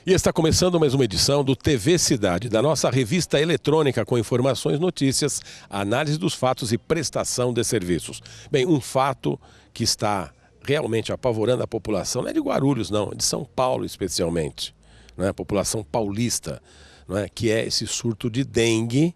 E está começando mais uma edição do TV Cidade, da nossa revista eletrônica com informações, notícias, análise dos fatos e prestação de serviços. Bem, um fato que está realmente apavorando a população, não é de Guarulhos não, é de São Paulo especialmente, não é? A população paulista, não é? Que é esse surto de dengue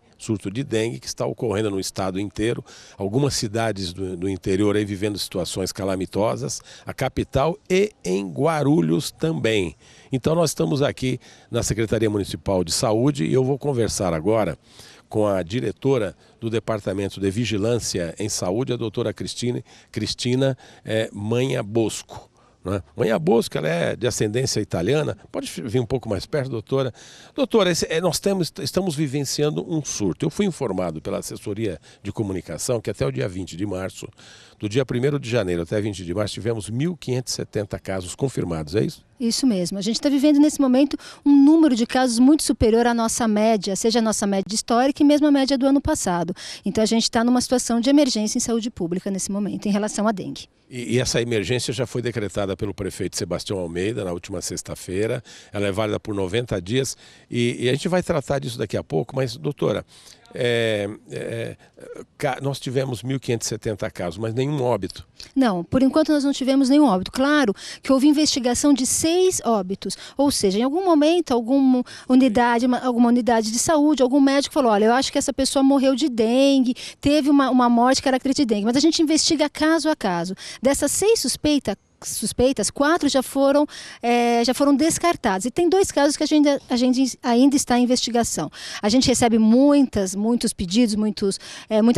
que está ocorrendo no estado inteiro. Algumas cidades do interior aí vivendo situações calamitosas, a capital e em Guarulhos também. Então nós estamos aqui na Secretaria Municipal de Saúde e eu vou conversar agora com a diretora do Departamento de Vigilância em Saúde, a doutora Cristina Manha Bosco. Né? Manha Bosco, ela é de ascendência italiana. Pode vir um pouco mais perto, doutora? Doutora, nós estamos vivenciando um surto. Eu fui informado pela assessoria de comunicação que até o dia 20 de março, do dia 1º de janeiro até 20 de março, tivemos 1.570 casos confirmados, é isso? Isso mesmo. A gente está vivendo nesse momento um número de casos muito superior à nossa média, seja a nossa média histórica e mesmo a média do ano passado. Então a gente está numa situação de emergência em saúde pública nesse momento, em relação à dengue. E essa emergência já foi decretada pelo prefeito Sebastião Almeida na última sexta-feira. Ela é válida por 90 dias e a gente vai tratar disso daqui a pouco, mas, doutora, nós tivemos 1.570 casos, mas nenhum óbito. Não, por enquanto nós não tivemos nenhum óbito. Claro que houve investigação de 6 óbitos, ou seja, em algum momento alguma unidade de saúde, algum médico falou, olha, eu acho que essa pessoa morreu de dengue, teve uma morte característica de dengue, mas a gente investiga caso a caso. Dessas 6 suspeitas, 4 já foram descartados. E tem 2 casos que a gente ainda está em investigação. A gente recebe muitos pedidos, muitas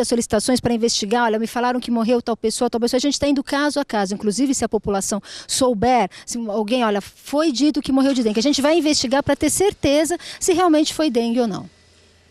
solicitações para investigar. Olha, me falaram que morreu tal pessoa. A gente está indo caso a caso. Inclusive, se a população souber, se alguém, olha, foi dito que morreu de dengue, a gente vai investigar para ter certeza se realmente foi dengue ou não.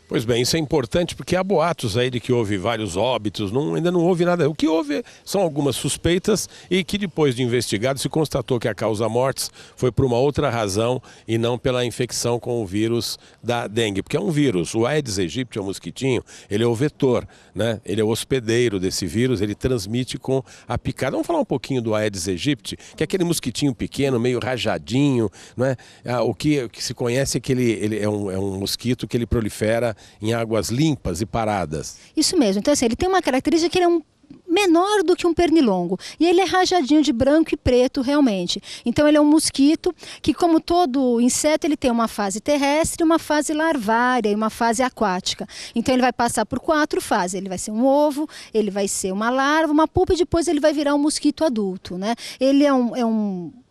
Pois bem, isso é importante porque há boatos aí de que houve vários óbitos, ainda não houve nada. O que houve são algumas suspeitas e que depois de investigado se constatou que a causa mortes foi por uma outra razão e não pela infecção com o vírus da dengue. Porque é um vírus, o Aedes aegypti, o mosquitinho, ele é o vetor, né? Ele é o hospedeiro desse vírus, ele transmite com a picada. Vamos falar um pouquinho do Aedes aegypti, que é aquele mosquitinho pequeno, meio rajadinho, não é? O que se conhece é que ele é um mosquito que ele prolifera em águas limpas e paradas. Isso mesmo. Então, assim, ele tem uma característica que ele é menor do que um pernilongo. E ele é rajadinho de branco e preto, realmente. Então, ele é um mosquito que, como todo inseto, ele tem uma fase terrestre, uma fase larvária e uma fase aquática. Então, ele vai passar por 4 fases. Ele vai ser um ovo, ele vai ser uma larva, uma pupa e depois ele vai virar um mosquito adulto, né? Ele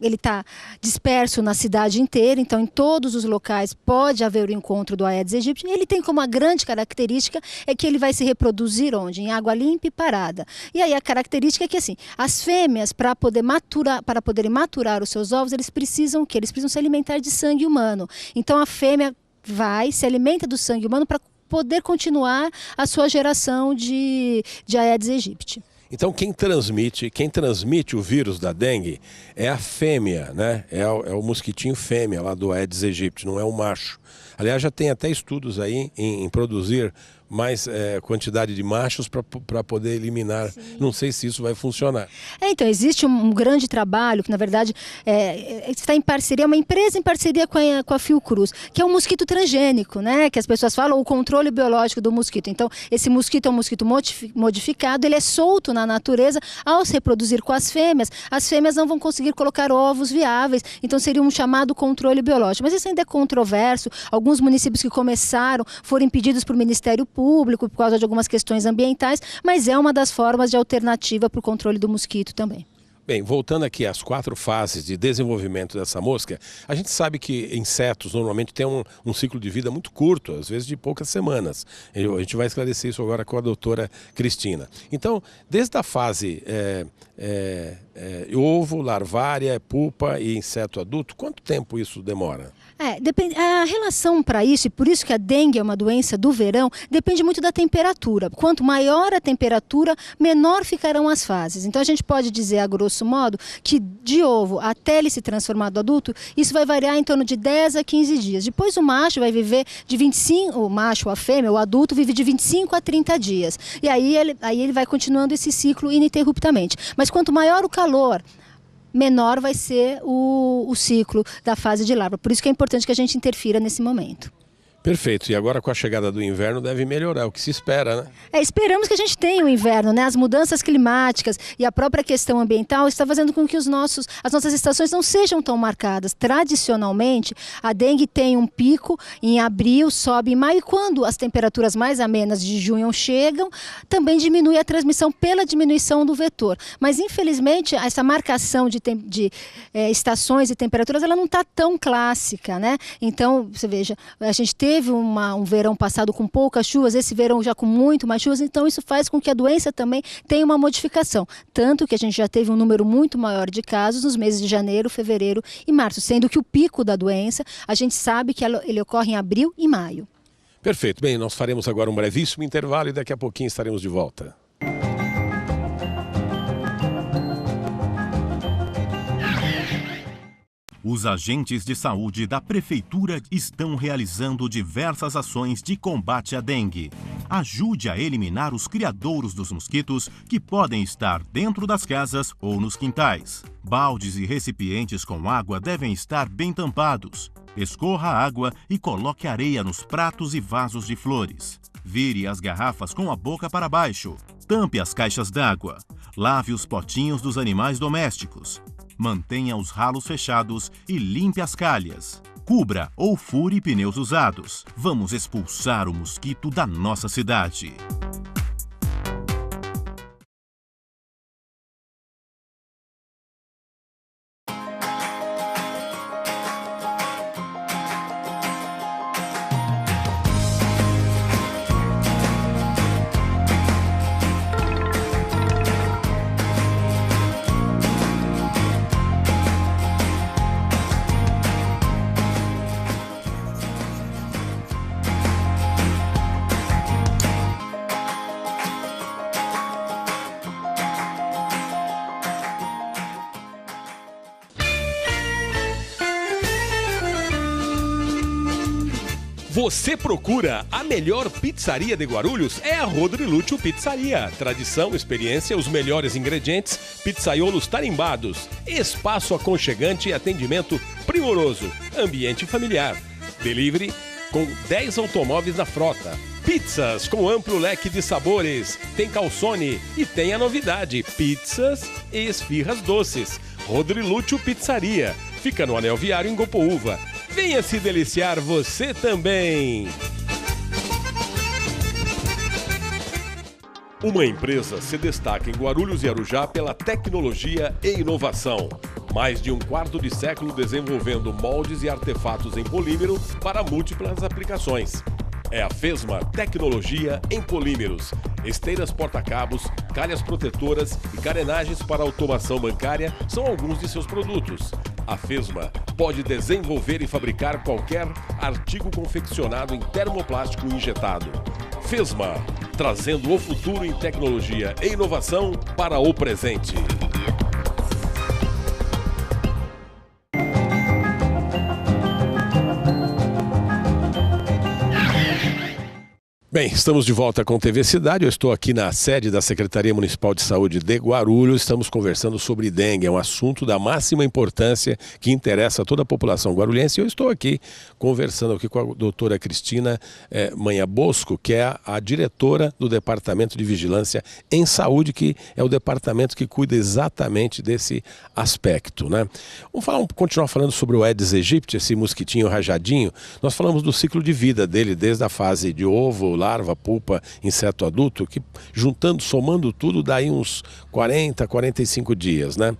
ele está disperso na cidade inteira, então em todos os locais pode haver o encontro do Aedes aegypti. Ele tem como uma grande característica é que ele vai se reproduzir onde? Em água limpa e parada. E aí a característica é que assim, as fêmeas para poderem maturar os seus ovos, eles precisam o quê? Eles precisam se alimentar de sangue humano. Então a fêmea se alimenta do sangue humano para poder continuar a sua geração de Aedes aegypti. Então quem transmite o vírus da dengue é a fêmea, né? É o mosquitinho fêmea lá do Aedes aegypti, não é o macho. Aliás, já tem até estudos aí em produzir mais quantidade de machos para poder eliminar. Sim. Não sei se isso vai funcionar. Então, existe um grande trabalho que, na verdade, está em parceria, uma empresa em parceria com a Fiocruz, que é um mosquito transgênico, né? Que as pessoas falam, o controle biológico do mosquito. Então, esse mosquito é um mosquito modificado, ele é solto na natureza. Ao se reproduzir com as fêmeas não vão conseguir colocar ovos viáveis. Então, seria um chamado controle biológico. Mas isso ainda é controverso. Alguns municípios que começaram foram impedidos por Ministério Público por causa de algumas questões ambientais, mas é uma das formas de alternativa para o controle do mosquito também. Bem, voltando aqui às 4 fases de desenvolvimento dessa mosca, a gente sabe que insetos normalmente têm um ciclo de vida muito curto, às vezes de poucas semanas. A gente vai esclarecer isso agora com a doutora Cristina. Então, desde a fase ovo, larvária, pupa e inseto adulto, quanto tempo isso demora? A relação para isso, e por isso que a dengue é uma doença do verão, depende muito da temperatura. Quanto maior a temperatura, menor ficarão as fases. Então a gente pode dizer, a grosso modo, que de ovo até ele se transformar do adulto, isso vai variar em torno de 10 a 15 dias. Depois o macho vai viver de 25, o macho, a fêmea, o adulto vive de 25 a 30 dias. E aí ele vai continuando esse ciclo ininterruptamente. Mas quanto maior o calor, menor vai ser o ciclo da fase de larva. Por isso que é importante que a gente interfira nesse momento. Perfeito. E agora com a chegada do inverno deve melhorar, o que se espera, né? Esperamos que a gente tenha o inverno, né? As mudanças climáticas e a própria questão ambiental está fazendo com que as nossas estações não sejam tão marcadas. Tradicionalmente, a dengue tem um pico em abril, sobe em maio, e quando as temperaturas mais amenas de junho chegam, também diminui a transmissão pela diminuição do vetor. Mas, infelizmente, essa marcação de estações e temperaturas, ela não está tão clássica, né? Então, você veja, a gente teve um verão passado com poucas chuvas, esse verão já com muito mais chuvas, então isso faz com que a doença também tenha uma modificação. Tanto que a gente já teve um número muito maior de casos nos meses de janeiro, fevereiro e março, sendo que o pico da doença, a gente sabe que ele ocorre em abril e maio. Perfeito. Bem, nós faremos agora um brevíssimo intervalo e daqui a pouquinho estaremos de volta. Os agentes de saúde da Prefeitura estão realizando diversas ações de combate à dengue. Ajude a eliminar os criadouros dos mosquitos que podem estar dentro das casas ou nos quintais. Baldes e recipientes com água devem estar bem tampados. Escorra a água e coloque areia nos pratos e vasos de flores. Vire as garrafas com a boca para baixo. Tampe as caixas d'água. Lave os potinhos dos animais domésticos. Mantenha os ralos fechados e limpe as calhas. Cubra ou fure pneus usados. Vamos expulsar o mosquito da nossa cidade. Você procura a melhor pizzaria de Guarulhos? É a Rodriluccio Pizzaria. Tradição, experiência, os melhores ingredientes, pizzaiolos tarimbados, espaço aconchegante e atendimento primoroso, ambiente familiar. Delivery com 10 automóveis na frota. Pizzas com amplo leque de sabores. Tem calzone e tem a novidade, pizzas e esfirras doces. Rodriluccio Pizzaria. Fica no Anel Viário em Gopoúva. Venha se deliciar você também! Uma empresa se destaca em Guarulhos e Arujá pela tecnologia e inovação. Mais de um quarto de século desenvolvendo moldes e artefatos em polímero para múltiplas aplicações. É a Fesma Tecnologia em Polímeros. Esteiras porta-cabos, calhas protetoras e carenagens para automação bancária são alguns de seus produtos. A Fesma pode desenvolver e fabricar qualquer artigo confeccionado em termoplástico injetado. Fesma, trazendo o futuro em tecnologia e inovação para o presente. Bem, estamos de volta com TV Cidade. Eu estou aqui na sede da Secretaria Municipal de Saúde de Guarulhos. Estamos conversando sobre dengue. É um assunto da máxima importância que interessa a toda a população guarulhense. Eu estou aqui conversando aqui com a doutora Cristina Manha Bosco, que é a diretora do Departamento de Vigilância em Saúde, que é o departamento que cuida exatamente desse aspecto, né? Vamos continuar falando sobre o Aedes aegypti, esse mosquitinho rajadinho. Nós falamos do ciclo de vida dele, desde a fase de ovo, larva, pupa, inseto adulto, que juntando, somando tudo, dá aí uns 40, 45 dias, né?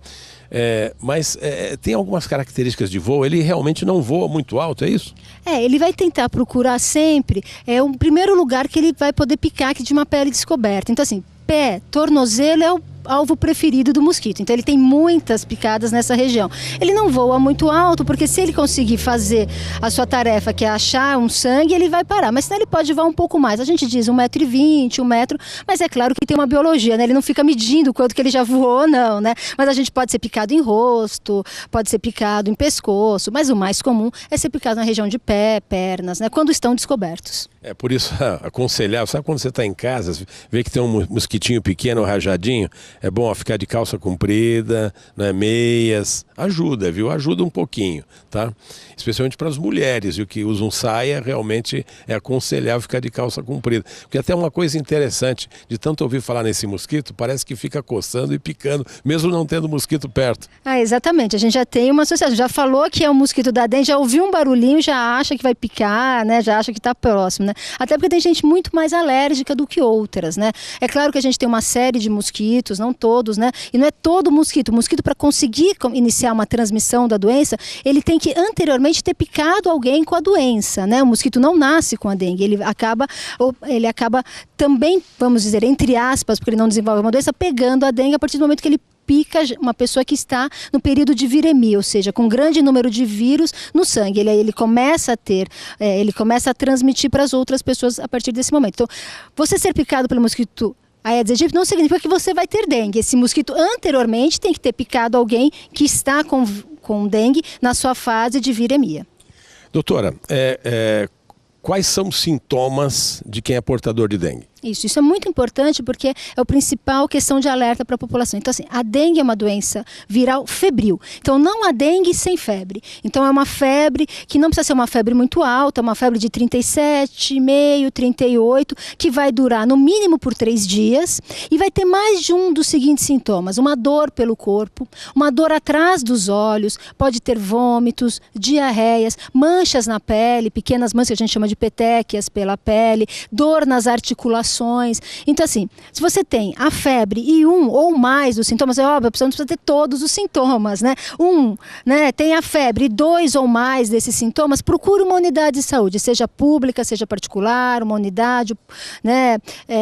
Mas tem algumas características de voo, ele realmente não voa muito alto, é isso? Ele vai tentar procurar sempre o primeiro lugar que ele vai poder picar aqui de uma pele descoberta. Então assim, pé, tornozelo é o alvo preferido do mosquito, então ele tem muitas picadas nessa região. Ele não voa muito alto, porque se ele conseguir fazer a sua tarefa, que é achar um sangue, ele vai parar, mas senão ele pode voar um pouco mais. A gente diz 1,20 m, 1 metro, mas é claro que tem uma biologia, né? Ele não fica medindo quanto que ele já voou, não, né? Mas a gente pode ser picado em rosto, pode ser picado em pescoço, mas o mais comum é ser picado na região de pé, pernas, né? Quando estão descobertos. Por isso, aconselhar, sabe quando você está em casa, vê que tem um mosquitinho pequeno, rajadinho, é bom ficar de calça comprida, né, meias, ajuda, viu? Ajuda um pouquinho, tá? Especialmente para as mulheres, viu, que usam saia, realmente é aconselhável ficar de calça comprida. Porque até uma coisa interessante, de tanto ouvir falar nesse mosquito, parece que fica coçando e picando, mesmo não tendo mosquito perto. Exatamente, a gente já tem uma associação, já falou que é um mosquito da dengue, já ouviu um barulhinho, já acha que vai picar, né? Já acha que está próximo, né? Até porque tem gente muito mais alérgica do que outras, né? É claro que a gente tem uma série de mosquitos, não todos, né? E não é todo mosquito. O mosquito, para conseguir iniciar uma transmissão da doença, ele tem que anteriormente ter picado alguém com a doença, né? O mosquito não nasce com a dengue, ele acaba também, vamos dizer, entre aspas, porque ele não desenvolve uma doença, pegando a dengue a partir do momento que ele pica uma pessoa que está no período de viremia, ou seja, com grande número de vírus no sangue. Ele começa a ter, ele começa a transmitir para as outras pessoas a partir desse momento. Então, você ser picado pelo mosquito Aedes aegypti não significa que você vai ter dengue. Esse mosquito anteriormente tem que ter picado alguém que está com dengue na sua fase de viremia. Doutora, quais são os sintomas de quem é portador de dengue? Isso é muito importante porque é a principal questão de alerta para a população. Então, assim, a dengue é uma doença viral febril. Então, não há dengue sem febre. Então, é uma febre que não precisa ser uma febre muito alta, uma febre de 37,5, 38, que vai durar no mínimo por 3 dias e vai ter mais de um dos seguintes sintomas. Uma dor pelo corpo, uma dor atrás dos olhos, pode ter vômitos, diarreias, manchas na pele, pequenas manchas que a gente chama de petequias pela pele, dor nas articulações. Então, assim, se você tem a febre e um ou mais dos sintomas, é óbvio, a pessoa não precisa ter todos os sintomas, né? Tem a febre e 2 ou mais desses sintomas, procure uma unidade de saúde, seja pública, seja particular, uma unidade, né?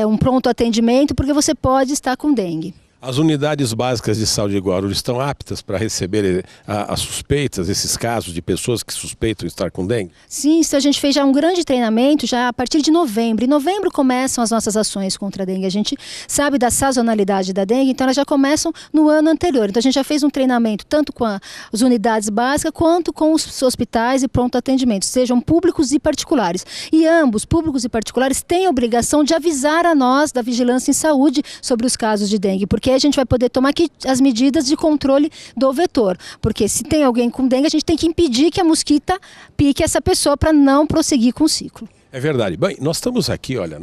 Um pronto atendimento, porque você pode estar com dengue. As unidades básicas de saúde de Guarulhos estão aptas para receber as suspeitas, esses casos de pessoas que suspeitam estar com dengue? Sim, a gente fez já um grande treinamento já a partir de novembro. Em novembro começam as nossas ações contra a dengue. A gente sabe da sazonalidade da dengue, então elas já começam no ano anterior. Então a gente já fez um treinamento tanto com as unidades básicas quanto com os hospitais e pronto atendimento, sejam públicos e particulares. E ambos, públicos e particulares, têm a obrigação de avisar a nós da Vigilância em Saúde sobre os casos de dengue, porque a gente vai poder tomar aqui as medidas de controle do vetor. Porque se tem alguém com dengue, a gente tem que impedir que a mosquita pique essa pessoa para não prosseguir com o ciclo. É verdade. Bem, nós estamos aqui, olha,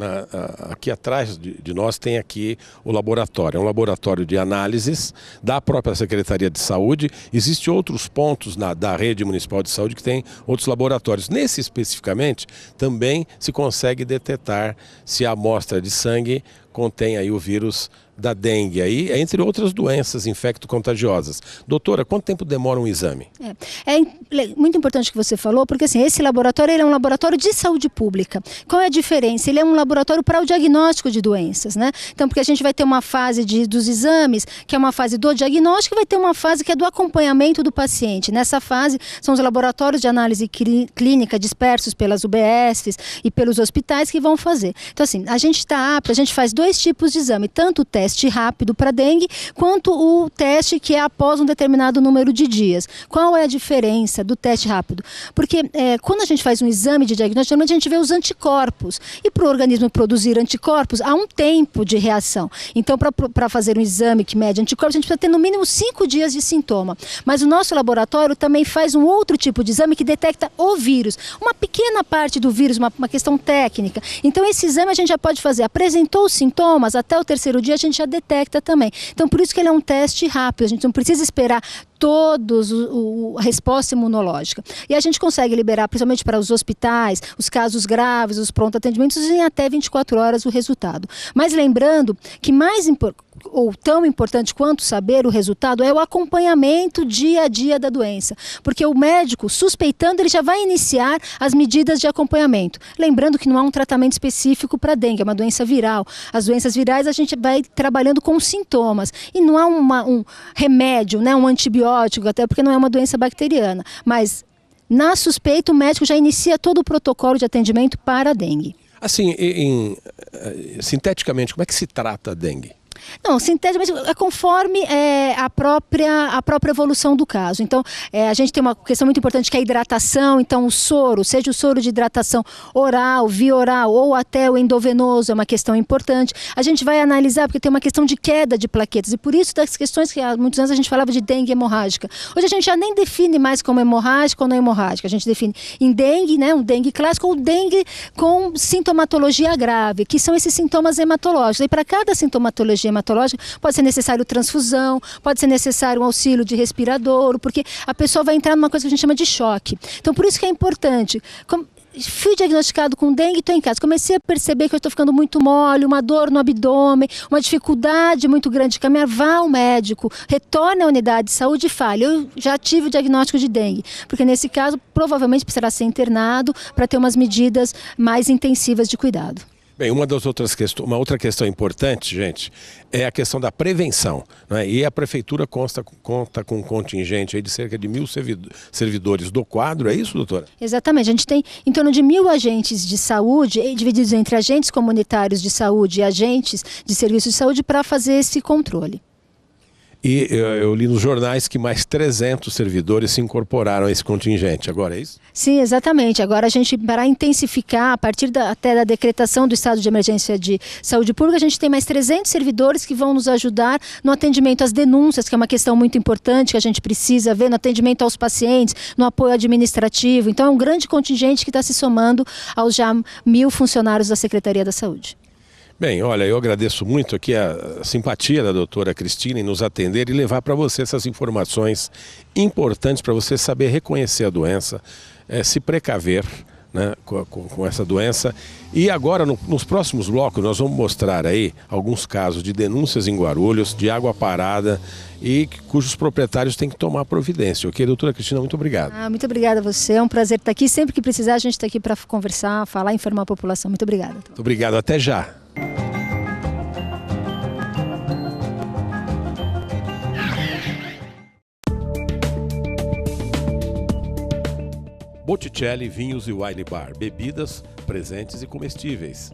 aqui atrás de nós tem aqui o laboratório. É um laboratório de análises da própria Secretaria de Saúde. Existem outros pontos da rede municipal de saúde que tem outros laboratórios. Nesse especificamente, também se consegue detectar se a amostra de sangue contém aí o vírus da dengue, aí, entre outras doenças infecto-contagiosas. Doutora, quanto tempo demora um exame? É muito importante o que você falou, porque assim, esse laboratório ele é um laboratório de saúde pública. Qual é a diferença? Ele é um laboratório para o diagnóstico de doenças, né? Então, porque a gente vai ter uma fase dos exames, que é uma fase do diagnóstico, e vai ter uma fase que é do acompanhamento do paciente. Nessa fase, são os laboratórios de análise clínica dispersos pelas UBSs e pelos hospitais que vão fazer. Então, assim, a gente está apto, a gente faz 2 tipos de exame, tanto o teste rápido para dengue, quanto o teste que é após um determinado número de dias. Qual é a diferença do teste rápido? Porque quando a gente faz um exame de diagnóstico, geralmente a gente vê os anticorpos. E para o organismo produzir anticorpos, há um tempo de reação. Então, para fazer um exame que mede anticorpos, a gente precisa ter no mínimo 5 dias de sintoma. Mas o nosso laboratório também faz um outro tipo de exame que detecta o vírus. Uma pequena parte do vírus, uma questão técnica. Então, esse exame a gente já pode fazer. Apresentou os sintomas, até o 3º dia a gente já detecta também. Então, por isso que ele é um teste rápido. A gente não precisa esperar a resposta imunológica. E a gente consegue liberar, principalmente para os hospitais, os casos graves, os pronto atendimentos, em até 24 horas o resultado. Mas lembrando que tão importante quanto saber o resultado é o acompanhamento dia a dia da doença. Porque o médico, suspeitando, ele já vai iniciar as medidas de acompanhamento. Lembrando que não há um tratamento específico para dengue, é uma doença viral. As doenças virais a gente vai trabalhando com sintomas. E não há um remédio, né, um antibiótico, até porque não é uma doença bacteriana. Mas, na suspeita, o médico já inicia todo o protocolo de atendimento para a dengue. Assim, sinteticamente, como é que se trata a dengue? Não, sintético é conforme a própria evolução do caso. Então, a gente tem uma questão muito importante que é a hidratação. Então, o soro, seja o soro de hidratação oral, via oral ou até o endovenoso, é uma questão importante. A gente vai analisar porque tem uma questão de queda de plaquetas e por isso das questões que há muitos anos a gente falava de dengue hemorrágica. Hoje a gente já nem define mais como hemorrágica ou não hemorrágica. A gente define em dengue, né, um dengue clássico ou dengue com sintomatologia grave, que são esses sintomas hematológicos. E para cada sintomatologia hematológica, pode ser necessário transfusão, pode ser necessário um auxílio de respirador, porque a pessoa vai entrar numa coisa que a gente chama de choque. Então, por isso que é importante. Fui diagnosticado com dengue e estou em casa. Comecei a perceber que eu estou ficando muito mole, uma dor no abdômen, uma dificuldade muito grande de caminhar. Vá ao médico, retorne à unidade de saúde e fale. Eu já tive o diagnóstico de dengue, porque nesse caso provavelmente precisará ser internado para ter umas medidas mais intensivas de cuidado. Bem, uma outra questão importante, gente, é a questão da prevenção, né? E a prefeitura conta com um contingente aí de cerca de 1.000 servidores do quadro, é isso, doutora? Exatamente, a gente tem em torno de 1.000 agentes de saúde, divididos entre agentes comunitários de saúde e agentes de serviços de saúde para fazer esse controle. E eu li nos jornais que mais 300 servidores se incorporaram a esse contingente, agora é isso? Sim, exatamente. Agora a gente, para intensificar, a partir até da decretação do estado de emergência de saúde pública, a gente tem mais 300 servidores que vão nos ajudar no atendimento às denúncias, que é uma questão muito importante que a gente precisa ver, no atendimento aos pacientes, no apoio administrativo. Então é um grande contingente que está se somando aos já 1.000 funcionários da Secretaria da Saúde. Bem, olha, eu agradeço muito aqui a simpatia da doutora Cristina em nos atender e levar para você essas informações importantes para você saber reconhecer a doença, se precaver, né, com essa doença. E agora, nos próximos blocos, nós vamos mostrar aí alguns casos de denúncias em Guarulhos, de água parada e cujos proprietários têm que tomar providência. Ok, doutora Cristina, muito obrigado. Muito obrigada a você, é um prazer estar aqui. Sempre que precisar, a gente está aqui para conversar, falar, informar a população. Muito obrigada. Muito obrigado, até já. Botticelli Vinhos e Wine Bar, bebidas, presentes e comestíveis.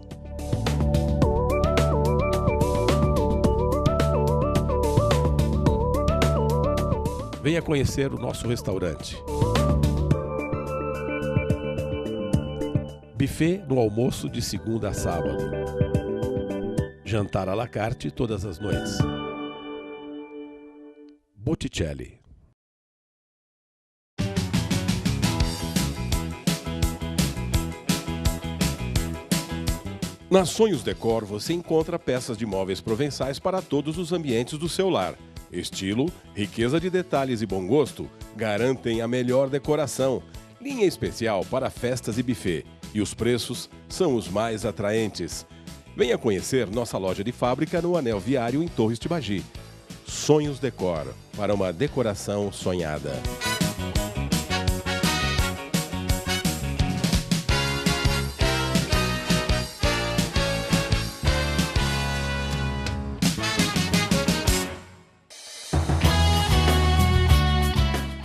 Venha conhecer o nosso restaurante. Buffet no almoço de segunda a sábado. Jantar à la carte todas as noites. Botticelli. Na Sonhos Decor você encontra peças de móveis provençais para todos os ambientes do seu lar. Estilo, riqueza de detalhes e bom gosto garantem a melhor decoração. Linha especial para festas e buffet. E os preços são os mais atraentes. Venha conhecer nossa loja de fábrica no Anel Viário em Torres de Bagi. Sonhos Decor, para uma decoração sonhada.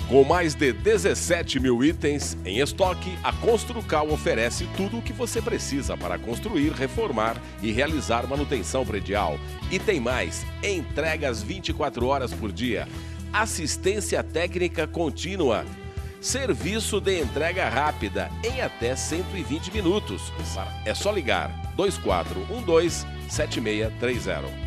Com mais de 17 mil itens em estoque, a Construcal oferece tudo o que você precisa para construir, reformar e realizar manutenção predial. E tem mais, entregas 24 horas por dia, assistência técnica contínua, serviço de entrega rápida em até 120 minutos. É só ligar 2412-7630.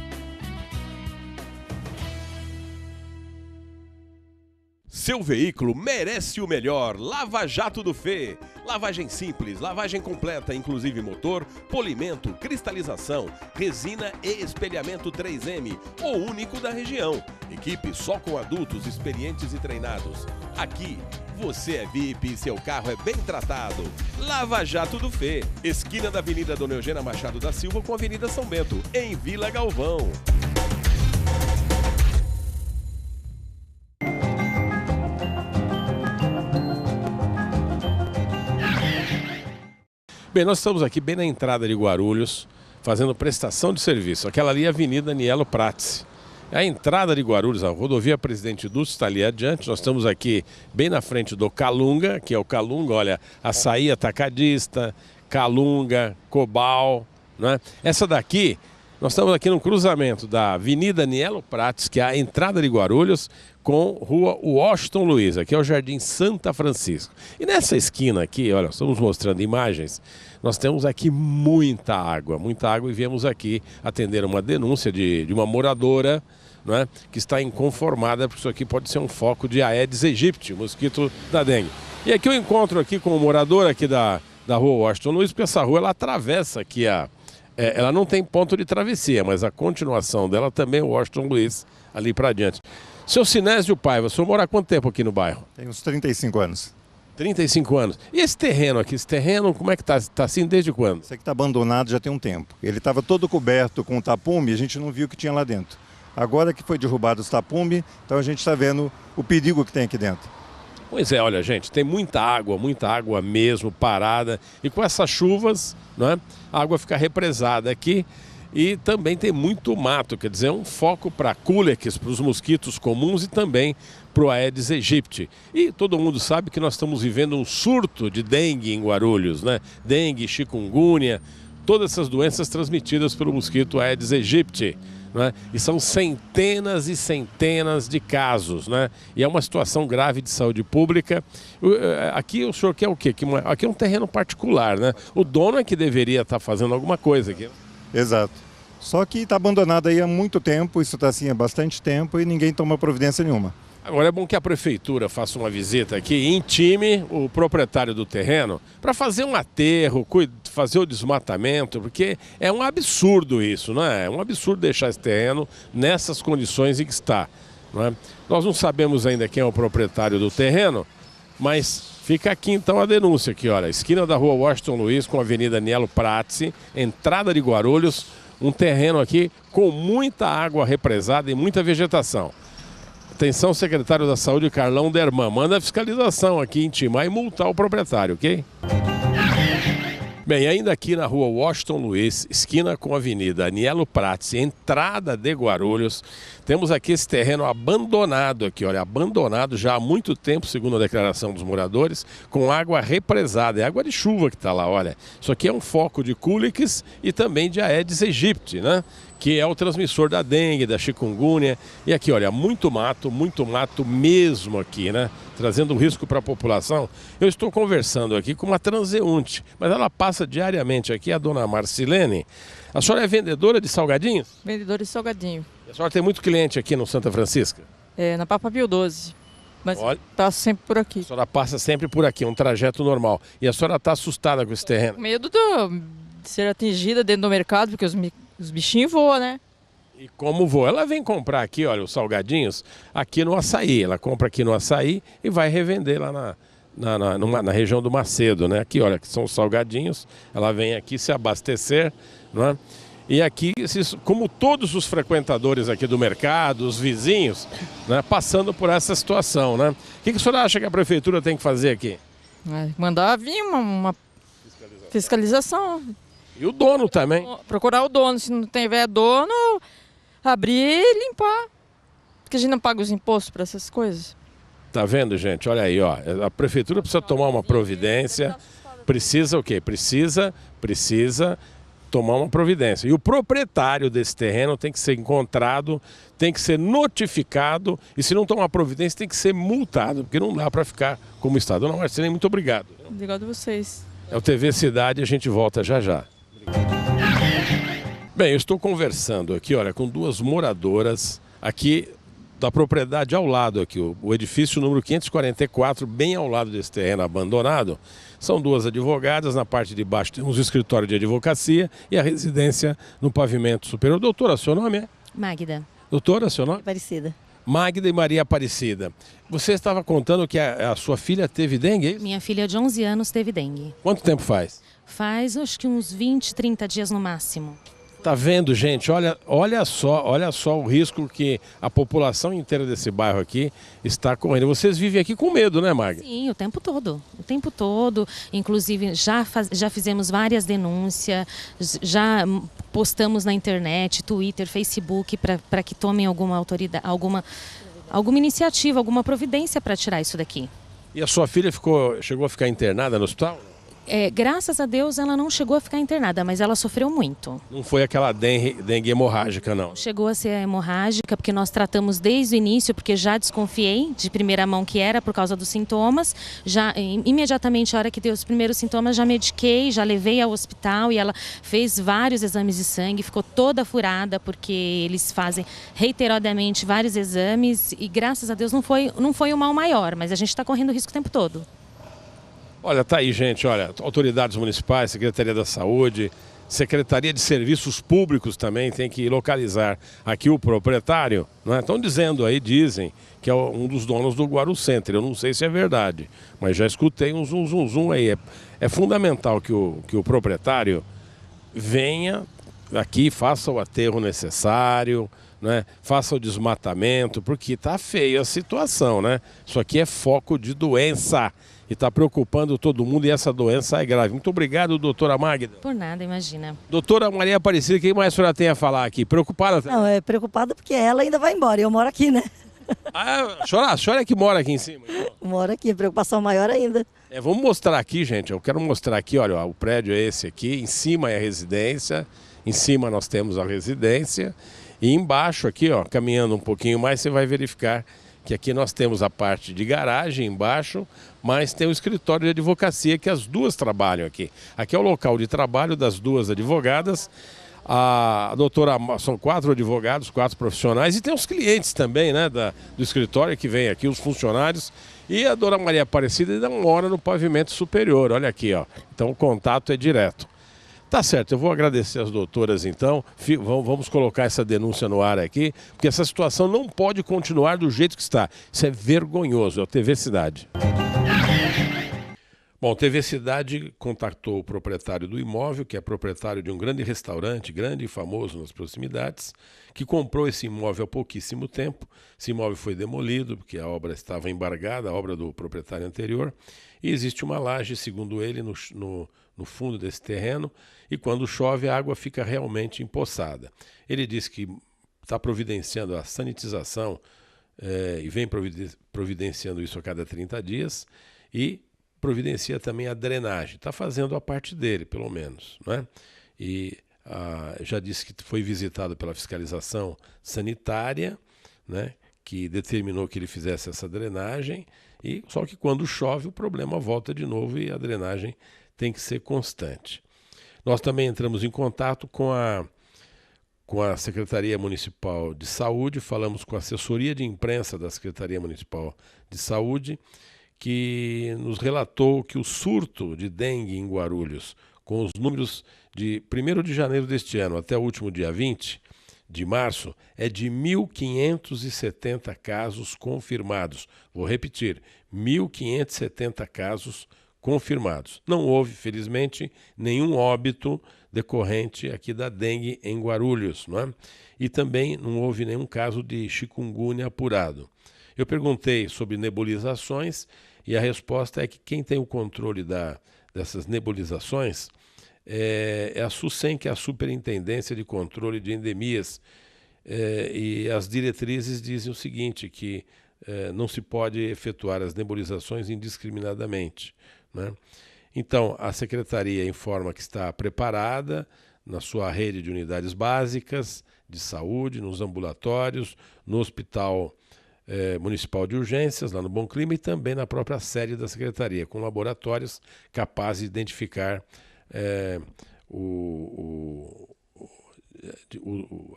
Seu veículo merece o melhor. Lava Jato do Fê. Lavagem simples, lavagem completa, inclusive motor, polimento, cristalização, resina e espelhamento 3M, o único da região. Equipe só com adultos experientes e treinados. Aqui, você é VIP e seu carro é bem tratado. Lava Jato do Fê. Esquina da Avenida Dona Eugênia Machado da Silva com a Avenida São Bento, em Vila Galvão. Bem, nós estamos aqui bem na entrada de Guarulhos, fazendo prestação de serviço. Aquela ali é a Avenida Anielo Prats. É a entrada de Guarulhos, a rodovia Presidente Dutra está ali adiante. Nós estamos aqui bem na frente do Calunga, que é o Calunga, olha, açaí atacadista, Calunga, Cobal, né? Essa daqui Nós estamos aqui no cruzamento da Avenida Nielo Prates, que é a entrada de Guarulhos, com Rua Washington Luiz, aqui é o Jardim Santa Francisco. E nessa esquina aqui, olha, estamos mostrando imagens, nós temos aqui muita água e viemos aqui atender uma denúncia de uma moradora, não é, que está inconformada, porque isso aqui pode ser um foco de Aedes aegypti, mosquito da dengue. E aqui eu encontro aqui com o morador aqui da Rua Washington Luiz, porque essa rua ela atravessa aqui ela não tem ponto de travessia, mas a continuação dela também é o Washington Luiz, ali para diante. Seu Sinésio Paiva, o senhor mora há quanto tempo aqui no bairro? Tem uns 35 anos. 35 anos. E esse terreno aqui, como é que está? Está assim desde quando? Esse aqui está abandonado já tem um tempo. Ele estava todo coberto com tapume e a gente não viu o que tinha lá dentro. Agora que foi derrubado os tapume, então a gente está vendo o perigo que tem aqui dentro. Pois é, olha gente, tem muita água mesmo parada e com essas chuvas, não é? A água fica represada aqui e também tem muito mato, quer dizer, um foco para culex, para os mosquitos comuns e também para o Aedes aegypti. E todo mundo sabe que nós estamos vivendo um surto de dengue em Guarulhos, né? Dengue, chikungunya, todas essas doenças transmitidas pelo mosquito Aedes aegypti. Né? E são centenas e centenas de casos, né? E é uma situação grave de saúde pública. Aqui o senhor quer o quê? Aqui é um terreno particular, né? O dono é que deveria estar fazendo alguma coisa aqui. Exato. Só que está abandonado aí há muito tempo, isso está assim há bastante tempo e ninguém toma providência nenhuma. Agora é bom que a prefeitura faça uma visita aqui e intime o proprietário do terreno para fazer um aterro, fazer o desmatamento, porque é um absurdo isso, não é? É um absurdo deixar esse terreno nessas condições em que está. Não é? Nós não sabemos ainda quem é o proprietário do terreno, mas fica aqui então a denúncia aqui, olha, esquina da Rua Washington Luiz com a Avenida Nielo Prates, entrada de Guarulhos, um terreno aqui com muita água represada e muita vegetação. Atenção, secretário da Saúde, Carlão Derman, manda a fiscalização aqui, intimar e multar o proprietário, ok? Bem, ainda aqui na Rua Washington Luiz, esquina com a Avenida Anielo Prates, entrada de Guarulhos, temos aqui esse terreno abandonado aqui, olha, abandonado já há muito tempo, segundo a declaração dos moradores, com água represada, é água de chuva que está lá, olha. Isso aqui é um foco de culex e também de Aedes aegypti, né? Que é o transmissor da dengue, da chikungunya. E aqui, olha, muito mato mesmo aqui, né? Trazendo risco para a população. Eu estou conversando aqui com uma transeunte, mas ela passa diariamente aqui, a dona Marcilene. A senhora é vendedora de salgadinhos? Vendedora de salgadinho. A senhora tem muito cliente aqui no Santa Francisca? É, na Papa Pio 12. Mas olha, tá sempre por aqui. A senhora passa sempre por aqui, um trajeto normal. E a senhora está assustada com esse terreno? Com medo de ser atingida dentro do mercado, porque os bichinhos voam, né? E como voa? Ela vem comprar aqui, olha, os salgadinhos aqui no Açaí. Ela compra aqui no Açaí e vai revender lá na região do Macedo, né? Aqui, olha, que são os salgadinhos. Ela vem aqui se abastecer, não é? E aqui, como todos os frequentadores aqui do mercado, os vizinhos, né, passando por essa situação, né? O que a senhora acha que a prefeitura tem que fazer aqui? Mandar vir uma fiscalização. E o dono também. Procurar o dono, se não tiver dono, abrir e limpar. Porque a gente não paga os impostos para essas coisas. Tá vendo, gente? Olha aí, ó. A prefeitura precisa tomar uma providência. Precisa o quê? Precisa tomar uma providência. E o proprietário desse terreno tem que ser encontrado, tem que ser notificado e se não tomar providência tem que ser multado, porque não dá para ficar como está. Dona Marcilene, muito obrigado. Obrigado a vocês. É o TV Cidade e a gente volta já já. Bem, eu estou conversando aqui, olha, com duas moradoras aqui da propriedade ao lado aqui, o edifício número 544, bem ao lado desse terreno abandonado. São duas advogadas, na parte de baixo temos o escritório de advocacia e a residência no pavimento superior. Doutora, seu nome é? Magda. Doutora, seu nome? Aparecida. Magda e Maria Aparecida. Você estava contando que a sua filha teve dengue? Minha filha de 11 anos teve dengue. Quanto tempo faz? Faz, acho que uns 20, 30 dias no máximo. Tá vendo, gente? Olha só o risco que a população inteira desse bairro aqui está correndo. Vocês vivem aqui com medo, né, Magda? Sim, o tempo todo. O tempo todo. Inclusive, já fizemos várias denúncias, já postamos na internet, Twitter, Facebook, para que tomem alguma autoridade, alguma iniciativa, alguma providência para tirar isso daqui. E a sua filha chegou a ficar internada no hospital? Graças a Deus ela não chegou a ficar internada, mas ela sofreu muito. Não foi aquela dengue hemorrágica, não? Chegou a ser hemorrágica, porque nós tratamos desde o início, porque já desconfiei de primeira mão que era por causa dos sintomas. Já imediatamente, a hora que deu os primeiros sintomas, já mediquei, já levei ao hospital e ela fez vários exames de sangue, ficou toda furada, porque eles fazem reiteradamente vários exames e graças a Deus não foi um mal maior, mas a gente está correndo risco o tempo todo. Olha, tá aí, gente, olha, autoridades municipais, Secretaria da Saúde, Secretaria de Serviços Públicos também tem que localizar aqui o proprietário, não é? Estão dizendo aí, dizem, que é um dos donos do Guaru Center. Eu não sei se é verdade, mas já escutei um zum aí. É fundamental que o proprietário venha aqui, faça o aterro necessário, né? Faça o desmatamento, porque tá feia a situação, né? Isso aqui é foco de doença. E está preocupando todo mundo e essa doença é grave. Muito obrigado, doutora Magda. Por nada, imagina. Doutora Maria Aparecida, o que mais a senhora tem a falar aqui? Preocupada? Não, é preocupada porque ela ainda vai embora e eu moro aqui, né? A senhora é que mora aqui em cima? Então. Moro aqui, preocupação maior ainda. Vamos mostrar aqui, gente. Eu quero mostrar aqui, olha, o prédio é esse aqui. Em cima é a residência. Em cima nós temos a residência. E embaixo aqui, ó, caminhando um pouquinho mais, você vai verificar que aqui nós temos a parte de garagem embaixo, mas tem o escritório de advocacia que as duas trabalham aqui. Aqui é o local de trabalho das duas advogadas. A doutora, são 4 advogados, 4 profissionais e tem os clientes também, né, do escritório que vem aqui, os funcionários. E a doutora Maria Aparecida ainda mora no pavimento superior, olha aqui, ó. Então o contato é direto. Tá certo, eu vou agradecer as doutoras então, vamos colocar essa denúncia no ar aqui, porque essa situação não pode continuar do jeito que está. Isso é vergonhoso, é o TV Cidade. Bom, TV Cidade contactou o proprietário do imóvel, que é proprietário de um grande restaurante, grande e famoso nas proximidades, que comprou esse imóvel há pouquíssimo tempo. Esse imóvel foi demolido, porque a obra estava embargada, a obra do proprietário anterior, e existe uma laje, segundo ele, no fundo desse terreno, e quando chove a água fica realmente empoçada. Ele disse que está providenciando a sanitização e vem providenciando isso a cada 30 dias e providencia também a drenagem. Está fazendo a parte dele, pelo menos, né? E já disse que foi visitado pela fiscalização sanitária, né, que determinou que ele fizesse essa drenagem, só que quando chove o problema volta de novo e a drenagem tem que ser constante. Nós também entramos em contato com a Secretaria Municipal de Saúde, falamos com a assessoria de imprensa da Secretaria Municipal de Saúde, que nos relatou que o surto de dengue em Guarulhos, com os números de 1º de janeiro deste ano até o último dia 20 de março, é de 1.570 casos confirmados. Vou repetir, 1.570 casos confirmados. Não houve, felizmente, nenhum óbito decorrente aqui da dengue em Guarulhos, não é? E também não houve nenhum caso de chikungunya apurado. Eu perguntei sobre nebulizações e a resposta é que quem tem o controle dessas nebulizações é a SUSEM, que é a Superintendência de Controle de Endemias. E as diretrizes dizem o seguinte, que não se pode efetuar as nebulizações indiscriminadamente, né? Então, a Secretaria informa que está preparada na sua rede de unidades básicas de saúde, nos ambulatórios, no Hospital Municipal de Urgências, lá no Bom Clima, e também na própria sede da Secretaria, com laboratórios capazes de identificar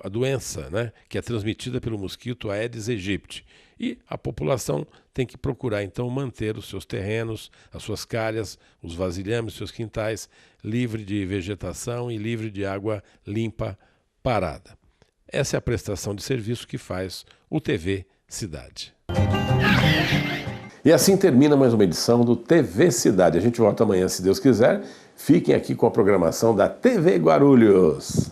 a doença, né, que é transmitida pelo mosquito Aedes aegypti. E a população tem que procurar, então, manter os seus terrenos, as suas calhas, os vasilhames, os seus quintais, livre de vegetação e livre de água limpa parada. Essa é a prestação de serviço que faz o TV Cidade. E assim termina mais uma edição do TV Cidade. A gente volta amanhã, se Deus quiser. Fiquem aqui com a programação da TV Guarulhos.